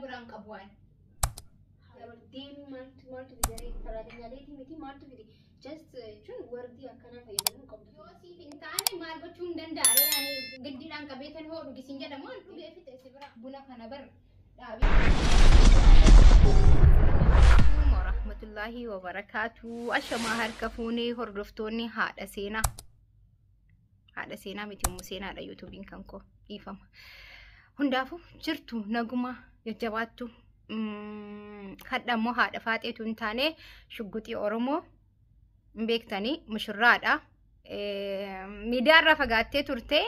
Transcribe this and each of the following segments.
بران قبوان ديمي مالتو بدري فرادنا ليتي متي مالتو بدي just شون وردي أكنا فيدمون قبض يوسي بنتاني مال بتشون دنداري يعني قدي لان كبيتن هو دوغي سنجا دمان دوغي في تسبرا بنا كنبر ورحمة الله وبركاته أشما هركفوني هردفتوني هذا سينا متي مسينا على يوتيوبين كانكو يفهم هندافو جرتو نغما يجواتو خدام مو هذا فاتي تونتاني شغوتي أورومو مبيكتاني مشرادة ميدار رفقاتي تورتي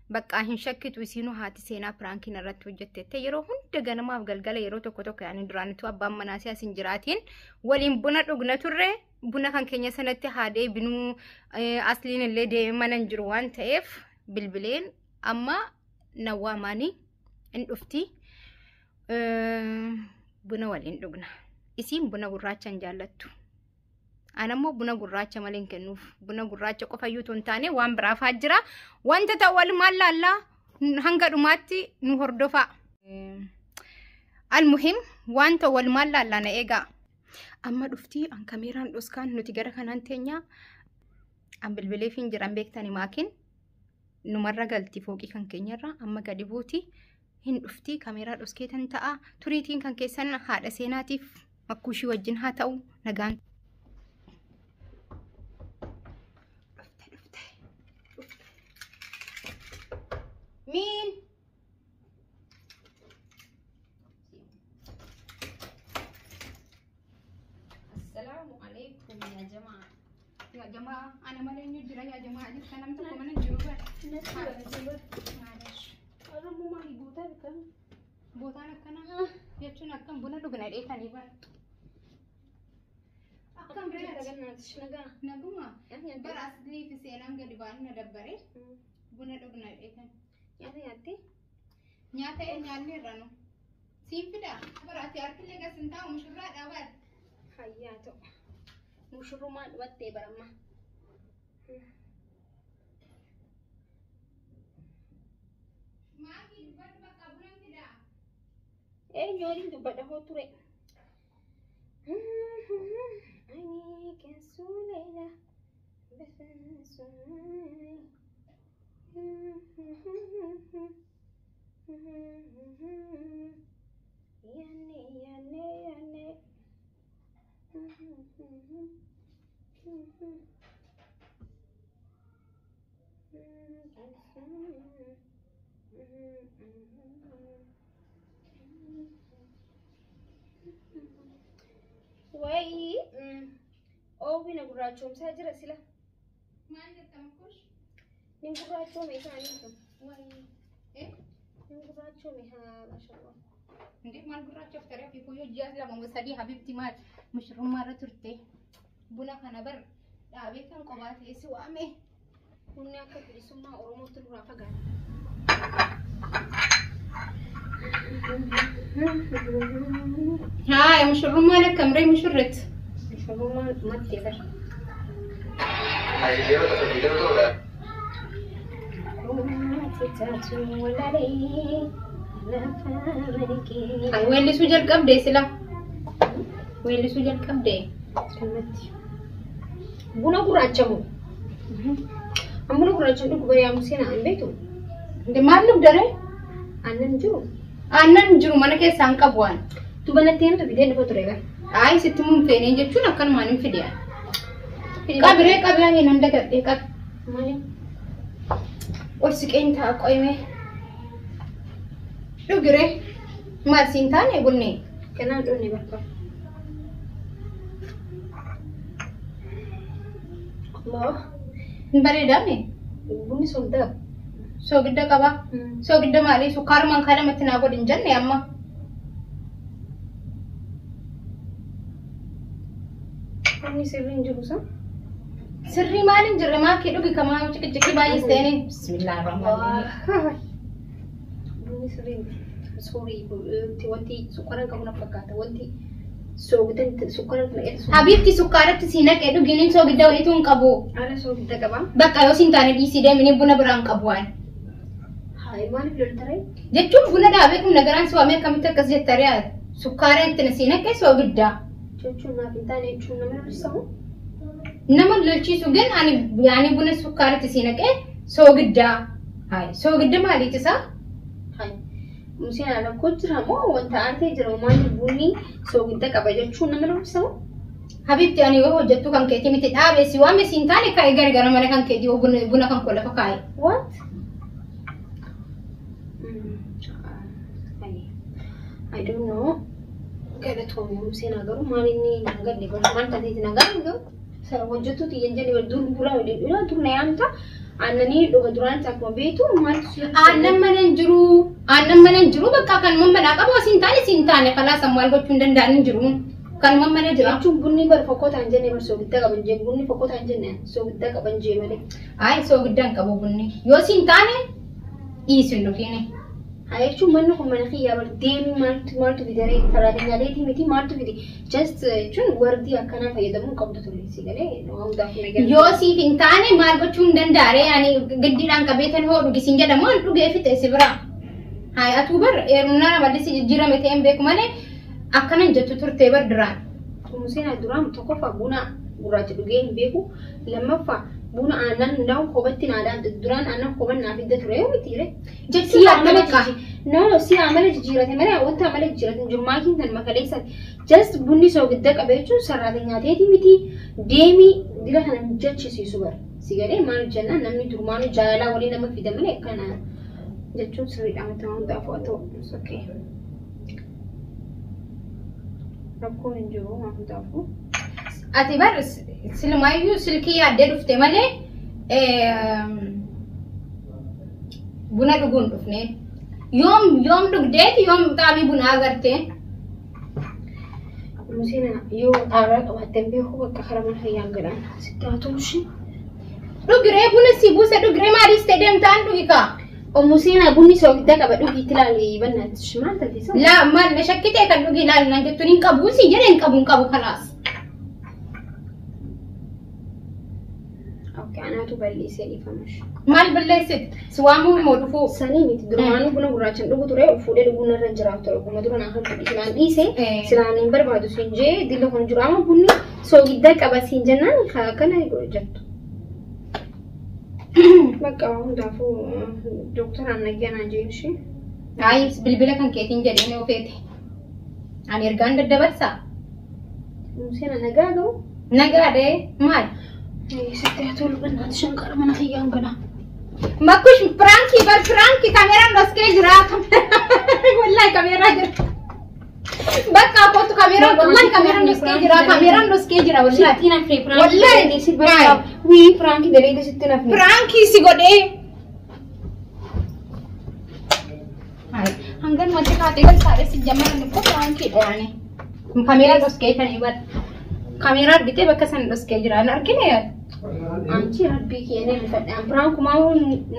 بقى هن شكت وسينو هاتي سينا برانكي نرات وجدت يرو هند غنما غلغل يرو توكو توكو يعني درانتو ابام مناسيا سنجراتين ولين بنا دغنا توري بنا كان كينيا سنتي هادي بنو اصلين اللي دي مننجروان تيف بلبلين اما نواماني ان افتي بنا ولين دغنا اسيم بنا غراچان جالتو أنا مو بنا غراچا مالين كنوف بنا غراچا قفا يوتون تاني وان براف هجرا وانت تاول مال لا هنگا دوماتي نهردفا المهم وانت تاول مال لا نيغا اما دفتي ان كاميران دوسكان نوتي غرا كانان تينيا ام بلبلي فين جران بيكتاني ماكين نمرة غلطي فوقي كان كينيرا اما غادي بوتي هن دفتي كاميرا دوسكيتن تا توريتين كان كيسن هادا سيناتيف مكوشي وجن هاتاو نغان مين السلام عليكم يا جماعة أنا ما لين يجرا يا جماعة دي كلام تكو من الجروبة معلش أنا مو ما يبوتا بكم بوتانا كنا يجون أكم بنا دوغنا إيه كان يبان أكم ريت نجوما برا أصلي في سينام قريبان ندبري بنا دوغنا إيه كان nyata nyalni rano simpida barati arkille gasinta mushurra dawad hayato mushuruma watte barama maki dubat bakabulan tidak nyori dubada hoture ani kasulela bafansu يعني وي او بينا غراچوم ساجرا سلا ما عندك تمكش نغراچوم يسانيكم وي ايه نغراچوم ها ما شاء الله عندك ما نغراچوم ترى في كويو جاز لما مسدي حبيبتي مات مشروم مره ترتي بنا كنبر دابي كان قباتي سوامي كنا كفي سما اورومو تنورا فغان هاي مشروم مالك كمري مشرت مشروم ما تقدر هاي ديو تفيدو تولا وين اللي سجل قبدي سلا وين اللي سجل قبدي بنا غراچمو أمبنا غراچم دو كبريا مسينا أنبيتو دي مالو بدره أنن جو mana ke sangka buan tu banatin tu biden dapat rega ai situm fene je chuna kan manin fidia kabire kabya nanda ka dekat mali orsiken ta qoyme dugire mar sintane gunne kena do ne bakka Allah bare dame bunni solda so gidda kaba so gidda mali sukar man kala matina godin janne amma bunni sirrin jurusa sirri malin jirre ma ke dugi kama ciki bayi stene bismillahir rahmanir rahim bunni sirrin sorry wanti sukaran kamu nak fakata wanti so gidan sukaran na habibti sukarat sina ke duginin so gidda wani tun kabo ala so gidda kaba baka yo sintane di side mini buna berang kabuan Hai maaliif loltaree? jechuun buna dhaabee kun nagaraan su'amee akkamitti akkas jettari'a sukkaara itti nasiin akka soo giddaa Jechuun naaf hin taane jechuun nama lollisamu. nama lolchiisu gan ani yaani buna sukkaara itti siin akka soo giddaa hai soo gidda maaliiti isaa Hai. Museen alakkoo jira moo wanta aartee jira maali bunni soo gidda qaba jechuun nama lollisamu? habibti ani yoo hojjettu kan keetii miti dhaabee si waame siin taane kaa'ee gargara mana kan keetii buna kan koo lafa kaa'e What? I don't know. Galatoomii Museen agaruu maali inni nagadde bara maal tateeti nagadde garuu sara hojjettuuti yenjani dur bura waliin dur na yaamta annanii dhuga duraan akkuma beektu maaltu si aannan mana hin jiru bakka kan mammadhaa qabu asiin taane kalaas ammoo argachuu hin danda'an hin jiru kan mammana jira jechuun bunni bara fokkootaa hin jenne bara soogidda qaban jee bunni fokkootaa hin jenne soogidda qaban jee malee. Ay soogidda hin qabu bunni yoo siin taane dhiisin dhufiini. Haa jechuun manni kun mana kiyyaa bara deemii maaltu fidaree saraatinyaaleetii miti maaltu fide just jechuun wardii akkanaa fayyadamuu qabdu ture si galee nama hundaaf nagaa. Yoo siif hin taane maal gochuu hin danda'are ani giddiidhaan qabeetan hoo dhugisiin jedhamu an dhugee fixe si bira. Haa atuu bar eerumnaa namalli jijjiirame ta'een beeku malee akkanan jettu turtee bar duraan. Museen duraan tokkoffaa buna gurraacha dhugee hin beeku lammaffaa buna aannan hundaa'u koobatti naadaan duraan aannan kooban naaf hidda ture yoo miti ree. Jechuun akka bakka. Si amala jijjiirate malee wanta amala jijjiirate jirmaatiin kan makaleessan just bunni soogidda qabe jechuun sarraata nyaateeti miti deemii dila kana jechisiisu bara si galee maal jennaan namni durmaanu jaalalaa walii nama fida malee kana jechuun sirriidhaan wanta hundaaf haa ta'u okay. Rakkoon hin jiru waan hundaafu. Ati bar silmaayyuu silkii yaaddee dhufte malee buna dhuguun dhufne yoom dhugdeeti yoom xaabii bunaa agartee. Museen yoo xaaraa qabaatteen beeku bakka karaa mana fayyaan galaan sitti haa ta'ushi. Dhugiree buna si buuse dhugiree maaliif ta'e deemtaan dhugi kaa. Museen bunni soogidda qaba dhugiitti ilaali bannaatti maal taatisa? Laa maal na shakkitee kan dhugi ilaali naan jettuun hin qabu si jedhee hin qabu kalaas. Anaatu balleessee dhiifamash. Maal balleessite? Si waamuu moo dhufuu? Sanii miti durmaanuu buna gurraachaan dhugu ture fuudhee dhuguun irra jiraatu ture kuma dura naaf hin silaan dhiise silaan hin barbaadu siin jee dilla kun jiru amma bunni soogidda qaba siin jennaan kana jettu. Bakka hundaafuu dooktaraan nagyanaa jeen ishee. Ayi bilbila kan keetiin jedhee ni ofeete. Ani ergaan daddabarsaa? Museen nagaa ga'u? Nagaadhee maal? Sitti haa tolu bannaatti shankara mana fayyaan gala. Makush Franki kameraan doskee jiraata. Wallahi kameraan jira. Bakka kootu kameraan wallahi kameraan doskee jira wallahi. Sitti nafne Franki. Wallahi si bakka wii Franki dalee sitti nafne. Franki si godhee. Hanggan mati kaatee galtaadhe si jamana ko Franki dhaane. Kameraan doskee kan ibar. Kameraan argitee bakka san doskee jira argine yaad. Anchi rabbii keenee rifadhe Frank kumaa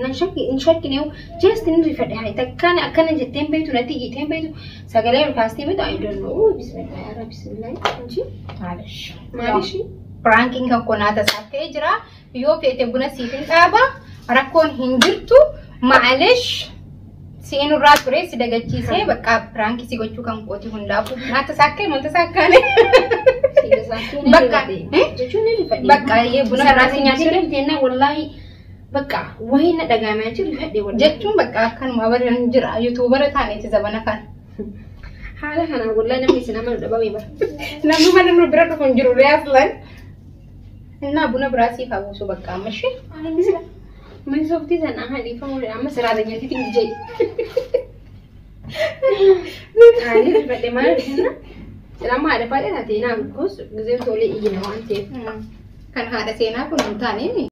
nan shakkine just ni rifadhe hai takkaan akkana jetteen beektu natti hiiteen beektu sagalee olkaastee beektu I don't know bismillah yaa rabbi bismillah anchi maalish Franking kan konaata saakee jira yoo feete buna siifin dhaaba rakkoon hin jirtu maalish seenurraa ture si dagachiisee bakka Franki si gochuu kan kooti hundaafu naata saakee manta saakkaane bakka jechuun ni rifadhe bakka ye buna sarraati nyaatee deemnaa wallahi bakka wayi na dhagaamee jiru rifadhe wallahi jechuun bakka akkanuma baran jira yuutuubara taaneeti zabana kan haala kana wallahi namni si nama dhabame bara namni mana nu bira dhufu hin jiru reaslan innaa buna biraa siif haguusu bakka ammashi mai softi sana hadi fa mu amma sarraati nyaatee tinjee ani rifadhe maal dinna Selama ada pada nanti nak kos, gazet tolak ini nanti. Kan ada sena pun nanti ni.